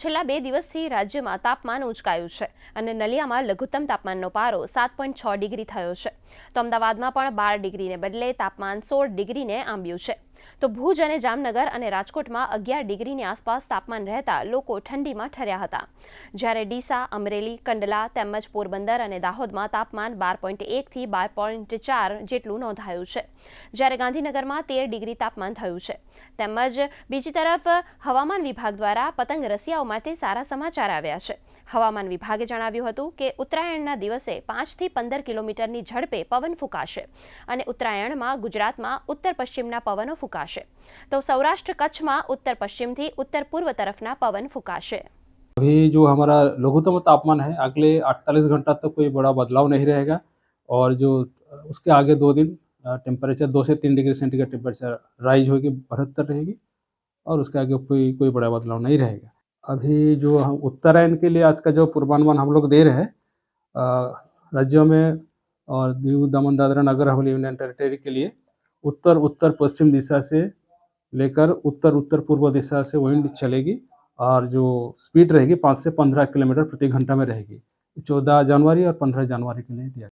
છેલ્લા 2 દિવસથી રાજ્યમાં તાપમાન ઉંચકાયું છે અને નલિયામાં લઘુત્તમ તાપમાનનો પારો 7.6 ડિગ્રી થયો છે. તો અમદાવાદમાં પણ 12 ડિગ્રીને બદલે તાપમાન 16 ડિગ્રીને આંબ્યું છે. તો ભુજ અને જામનગર અને રાજકોટમાં 11 ડિગ્રીની આસપાસ તાપમાન રહેતા લોકો ઠંડીમાં ઠર્યા હતા. જ્યારે ડીસા, અમરેલી, કંડલા તેમજ પોરબંદર અને દાહોદમાં તાપમાન 12.1 થી 12.4 જેટલું નોંધાયું છે. જ્યારે ગાંધીનગરમાં 13 ડિગ્રી તાપમાન થયું છે. તેમજ બીજી તરફ હવામાન વિભાગ દ્વારા પતંગ રસિયાઓ માટે સારા સમાચાર આવ્યા છે. હવામાન વિભાગે જણાવ્યું હતું કે ઉત્તરાયણના દિવસે 5 થી 15 કિલોમીટરની ઝડપે પવન ફૂંકાશે અને ઉત્તરાયણમાં ગુજરાતમાં ઉત્તર પશ્ચિમના પવનો ફૂંકાશે. તો સૌરાષ્ટ્ર કચ્છમાં ઉત્तर પશ્चिमથી उत्तर पूर्व तरफना पवन फूंकाशे. अभी जो हमारा लघुत्तम तापमान है अगले 48 घंटा तक कोई बड़ा बदलाव नहीं रहेगा और जो उसके आगे 2 दिन टेम्परेचर 2 से 3 डिग्री सेंटीग्रेड टेम्परेचर राइज होगी, बढ़ोत्तर रहेगी और उसके आगे कोई बड़ा बदलाव नहीं रहेगा. अभी जो हम उत्तरायण के लिए आज का जो पूर्वानुमान हम लोग दे रहे हैं राज्यों में और दीव दमन दादरा नगर हवेली यूनियन टेरिटरी के लिए उत्तर उत्तर पश्चिम दिशा से लेकर उत्तर उत्तर पूर्व दिशा से विंड चलेगी और जो स्पीड रहेगी 5 से 15 किलोमीटर प्रति घंटा में रहेगी. 14 जनवरी और 15 जनवरी के लिए दिया.